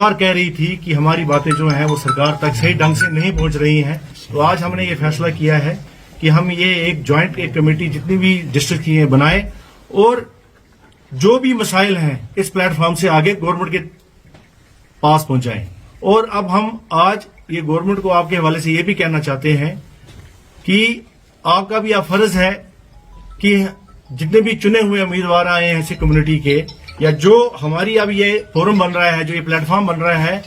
सरकार कह रही थी कि हमारी बातें जो हैं वो सरकार तक सही ढंग से नहीं पहुंच रही हैं, तो आज हमने ये फैसला किया है कि हम ये एक जॉइंट एक कमेटी जितनी भी डिस्ट्रिक्ट की हैं बनाएं और जो भी मसाइल हैं इस प्लेटफॉर्म से आगे गवर्नमेंट के पास पहुंचाएं। और अब हम आज ये गवर्नमेंट को आपके हवाले से ये भी कहना चाहते हैं कि आपका भी फर्ज है कि जितने भी चुने हुए उम्मीदवार आए हैं सिख कम्युनिटी के, या जो हमारी अब ये फोरम बन रहा है, जो ये प्लेटफॉर्म बन रहा है,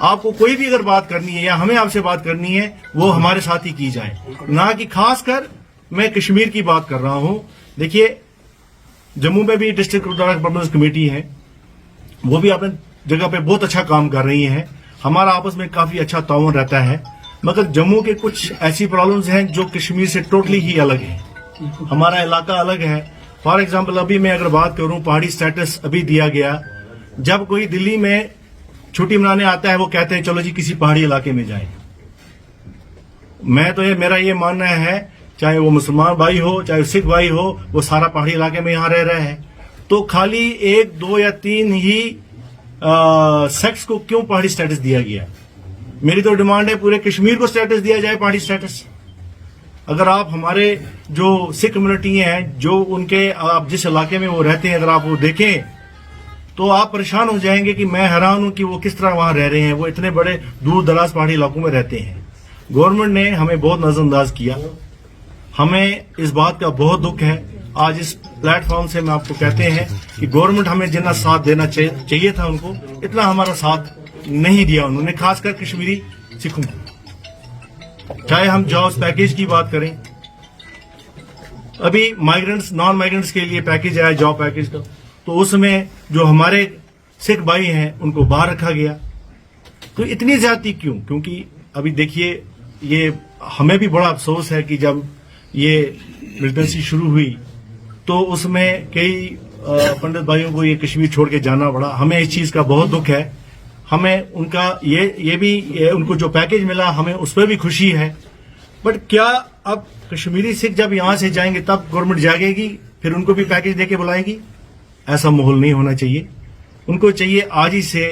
आपको कोई भी अगर बात करनी है या हमें आपसे बात करनी है वो हमारे साथ ही की जाए, ना कि खासकर मैं कश्मीर की बात कर रहा हूं। देखिए, जम्मू में भी डिस्ट्रिक्ट गुरुद्वारा प्रबंधन कमेटी है, वो भी अपने जगह पे बहुत अच्छा काम कर रही है, हमारा आपस में काफी अच्छा ताउन रहता है। मगर जम्मू के कुछ ऐसी प्रॉब्लम्स हैं जो कश्मीर से टोटली ही अलग है, हमारा इलाका अलग है। फॉर एग्जाम्पल अभी मैं अगर बात करूं, पहाड़ी स्टेटस अभी दिया गया। जब कोई दिल्ली में छुट्टी मनाने आता है वो कहते हैं चलो जी किसी पहाड़ी इलाके में जाएं। मैं तो मेरा ये मानना है, चाहे वो मुसलमान भाई हो चाहे सिख भाई हो, वो सारा पहाड़ी इलाके में यहां रह रहे हैं, तो खाली 1, 2 या 3 ही सेक्स को क्यों पहाड़ी स्टेटस दिया गया? मेरी तो डिमांड है पूरे कश्मीर को स्टेटस दिया जाए पहाड़ी स्टेटस। अगर आप हमारे जो सिख कम्युनिटी हैं, जो उनके आप जिस इलाके में वो रहते हैं, अगर आप वो देखें तो आप परेशान हो जाएंगे कि मैं हैरान हूं कि वो किस तरह वहां रह रहे हैं। वो इतने बड़े दूर दराज पहाड़ी इलाकों में रहते हैं। गवर्नमेंट ने हमें बहुत नजरअंदाज किया, हमें इस बात का बहुत दुख है। आज इस प्लेटफॉर्म से मैं आपको कहते हैं कि गवर्नमेंट हमें जितना साथ देना चाहिए था उनको, इतना हमारा साथ नहीं दिया उन्होंने, खासकर कश्मीरी सिखों को। चाहे हम जॉब्स पैकेज की बात करें, अभी माइग्रेंट्स नॉन माइग्रेंट्स के लिए पैकेज आया जॉब पैकेज का, तो उसमें जो हमारे सिख भाई हैं उनको बाहर रखा गया। तो इतनी ज्यादती क्यों? क्योंकि अभी देखिए, ये हमें भी बड़ा अफसोस है कि जब ये मिलिटेंसी शुरू हुई तो उसमें कई पंडित भाइयों को ये कश्मीर छोड़ के जाना पड़ा। हमें इस चीज का बहुत दुख है। हमें उनका ये भी उनको जो पैकेज मिला हमें उस पर भी खुशी है। बट क्या अब कश्मीरी सिख जब यहां से जाएंगे तब गवर्नमेंट जागेगी, फिर उनको भी पैकेज देके बुलाएगी? ऐसा माहौल नहीं होना चाहिए। उनको चाहिए आज ही से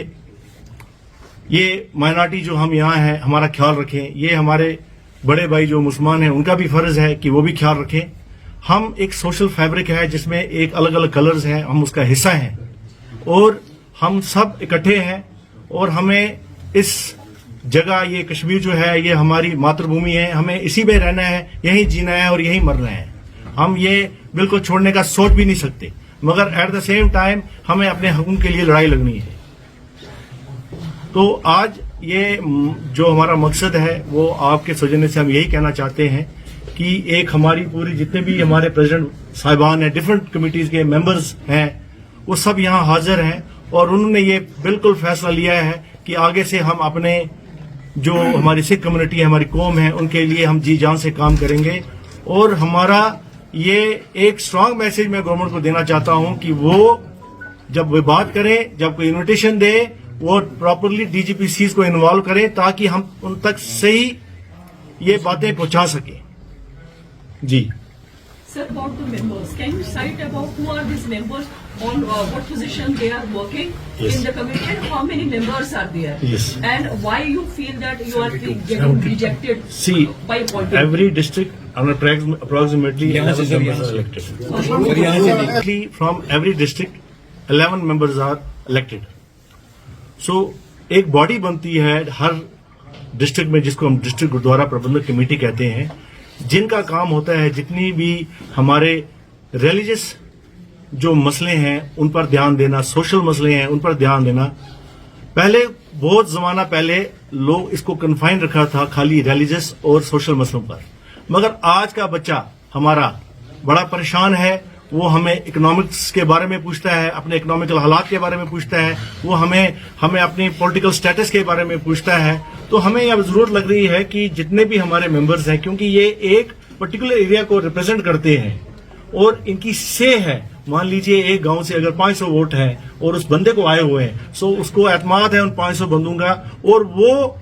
ये माइनॉरिटी जो हम यहाँ हैं हमारा ख्याल रखें। ये हमारे बड़े भाई जो मुसलमान हैं उनका भी फर्ज है कि वो भी ख्याल रखें। हम एक सोशल फैब्रिक है जिसमें एक अलग अलग कलर्स हैं, हम उसका हिस्सा हैं और हम सब इकट्ठे हैं। और हमें इस जगह, ये कश्मीर जो है ये हमारी मातृभूमि है, हमें इसी में रहना है, यहीं जीना है और यहीं मरना है। हम ये बिल्कुल छोड़ने का सोच भी नहीं सकते, मगर एट द सेम टाइम हमें अपने हकूक़ के लिए लड़ाई लड़नी है। तो आज ये जो हमारा मकसद है वो आपके सौजन्य से हम यही कहना चाहते हैं कि एक हमारी पूरी जितने भी हमारे प्रेसिडेंट साहिबान हैं, डिफरेंट कमिटीज के मेंबर्स हैं, वो सब यहाँ हाजिर हैं और उन्होंने ये बिल्कुल फैसला लिया है कि आगे से हम अपने जो हमारी सिख कम्युनिटी है, हमारी कौम है, उनके लिए हम जी जान से काम करेंगे। और हमारा ये एक स्ट्रांग मैसेज मैं गवर्नमेंट को देना चाहता हूं कि वो जब वे बात करें, जब कोई इन्विटेशन दे, वो प्रॉपरली डीजीपीसीज को इन्वॉल्व करें ताकि हम उन तक सही ये बातें पहुंचा सकें। जी Sir, about the members, can you cite about who are these members, on what position they are working Yes. in the committee, and how many members are there? Yes. And why you feel that you are getting rejected See, by appointment? every district approximately 11 members are elected. From every district 11 members are elected. So एक body बनती है हर district में जिसको हम district gurdwara प्रबंधक committee कहते हैं, जिनका काम होता है जितनी भी हमारे रिलीजियस जो मसले हैं उन पर ध्यान देना, सोशल मसले हैं उन पर ध्यान देना। पहले बहुत जमाना पहले लोग इसको कन्फाइन रखा था खाली रिलीजियस और सोशल मसलों पर, मगर आज का बच्चा हमारा बड़ा परेशान है। वो हमें इकोनॉमिक्स के बारे में पूछता है, अपने इकोनॉमिकल हालात के बारे में पूछता है, वो हमें अपनी पॉलिटिकल स्टेटस के बारे में पूछता है। तो हमें अब जरूरत लग रही है कि जितने भी हमारे मेंबर्स हैं, क्योंकि ये एक पर्टिकुलर एरिया को रिप्रेजेंट करते हैं और इनकी से है, मान लीजिए एक गांव से अगर 500 वोट है और उस बंदे को आए हुए हैं, सो उसको एतमाद है उन 500 बंदों का, और वो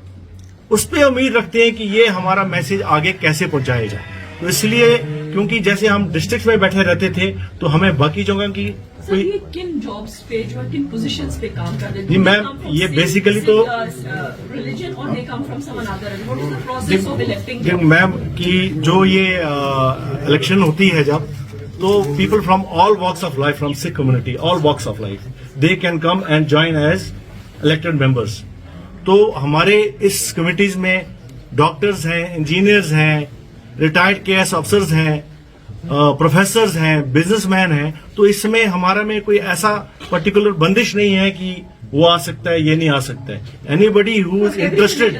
उस पर उम्मीद रखते हैं कि ये हमारा मैसेज आगे कैसे पहुंचाएगा। تو اس لیے کیونکہ جیسے ہم ڈسٹرکٹ میں بیٹھے رہتے تھے تو ہمیں باقی جگہ کی سر یہ کن جابس پہ جو کن پوزیشنز پہ کام کر رہے ہیں؟ جی میم یہ بیسیکلی تو ریلیجن اور they come from some other, what is the process of electing? Ma'am کی جو یہ الیکشن ہوتی ہے جب تو people from all walks of life, from Sikh community, all walks of life they can come and join as elected members. تو ہمارے اس کمیٹیز میں ڈاکٹرز ہیں، انجینئرز ہیں، ریٹائرڈ کے ایس افسرز ہیں، پروفیسرز ہیں، بزنس مین ہیں. تو اس میں ہمارا میں کوئی ایسا پرٹیکولر بندش نہیں ہے کہ وہ آ سکتا ہے، یہ نہیں آ سکتا ہے. Anybody who is interested,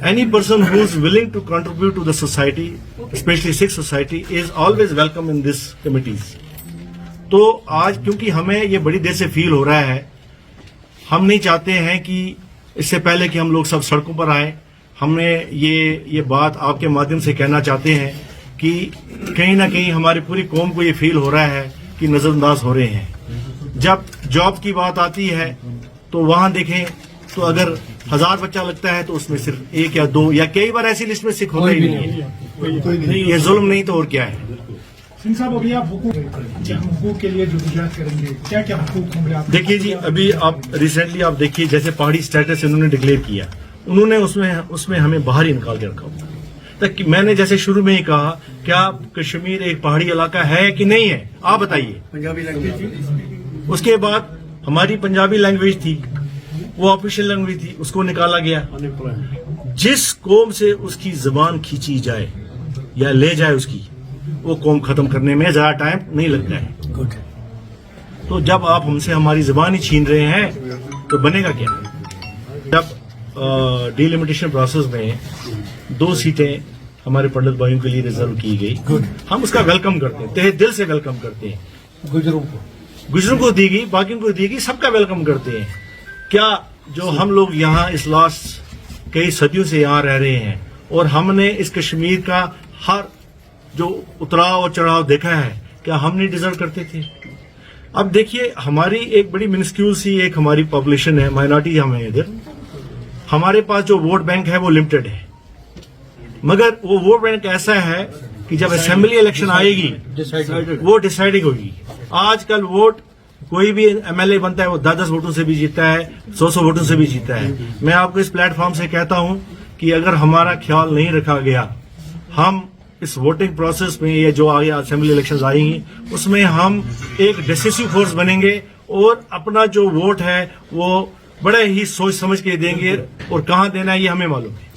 any person who is willing to contribute to the society, especially Sikh society, is always welcome in these committees. تو آج کیونکہ ہمیں یہ بڑی دیر سے فیل ہو رہا ہے، ہم نہیں چاہتے ہیں کہ اس سے پہلے کہ ہم لوگ سب سڑکوں پر آئیں، ہمیں یہ بات آپ کے مادھیم سے کہنا چاہتے ہیں کہ کہیں نہ کہیں ہماری پوری قوم کو یہ فیل ہو رہا ہے کہ نظر انداز ہو رہے ہیں. جب جاب کی بات آتی ہے تو وہاں دیکھیں تو اگر 1000 بچہ لگتا ہے تو اس میں صرف 1 یا 2 یا کئی بار ایسی لسٹ میں سکھ ہوتا ہی نہیں ہے. یہ ظلم نہیں تو اور کیا ہے. سنگھ صاحب ابھی آپ حقوق کے لیے جو گزارش کریں گے، کیا کیا حقوق ہوں گے آپ؟ دیکھیے جی ابھی آپ ریسنٹلی آپ دیکھیے جیسے پہاڑی اسٹیٹس انہوں نے ڈکلیئر کیا، انہوں نے اس میں ہمیں باہر ہی نکال کے رکھا ہوا. میں نے جیسے شروع میں ہی کہا کیا کشمیر ایک پہاڑی علاقہ ہے کہ نہیں ہے، آپ بتائیے. پنجابی لینگویج، اس کے بعد ہماری پنجابی لینگویج تھی، وہ آفیشیل لینگویج تھی، اس کو نکالا گیا. جس قوم سے اس کی زبان کھینچی جائے یا لے جائے اس کی، وہ قوم ختم کرنے میں زیادہ ٹائم نہیں لگتا ہے. تو جب آپ ہم سے ہماری زبان ہی چھین رہے ہیں تو بنے گا کیا؟ جب ڈیلیمیٹیشن پروسیس میں 2 سیٹیں ہمارے پنڈت بھائیوں کے لیے ریزرو کی گئی، ہم اس کا ویلکم کرتے ہیں، تہہ دل سے ویلکم کرتے ہیں. گجروں کو دی گئی، باقیوں کو دی گئی، سب کا ویلکم کرتے ہیں. کیا جو ہم لوگ یہاں اس لاسٹ کئی صدیوں سے یہاں رہ رہے ہیں اور ہم نے اس کشمیر کا ہر جو اتراؤ اور چڑھاؤ دیکھا ہے، کیا ہم نہیں ڈیزرو کرتے تھے؟ اب دیکھیے ہماری ایک بڑی منسکیول سی ایک ہماری پاپولیشن ہے، مائنورٹی ہم ہیں ادھر. ہمارے پاس جو ووٹ بینک ہے وہ لمیٹڈ ہے، مگر وہ ووٹ بینک ایسا ہے کہ جب اسمبلی الیکشن آئے گی وہ ڈیسائڈنگ ہوگی. آج کل ووٹ کوئی بھی ایم ایل اے بنتا ہے وہ 10 ووٹوں سے بھی جیتا ہے، 100 ووٹوں سے بھی جیتا ہے. میں آپ کو اس پلیٹ فارم سے کہتا ہوں کہ اگر ہمارا خیال نہیں رکھا گیا، ہم اس ووٹنگ پروسیس میں یہ جو آگے اسمبلی الیکشنز آئیں گی اس میں ہم ایک ڈیسیسو فورس بنیں گے اور اپنا جو ووٹ ہے وہ بڑے ہی سوچ سمجھ کے دیں گے، اور کہاں دینا ہے یہ ہمیں معلوم ہے.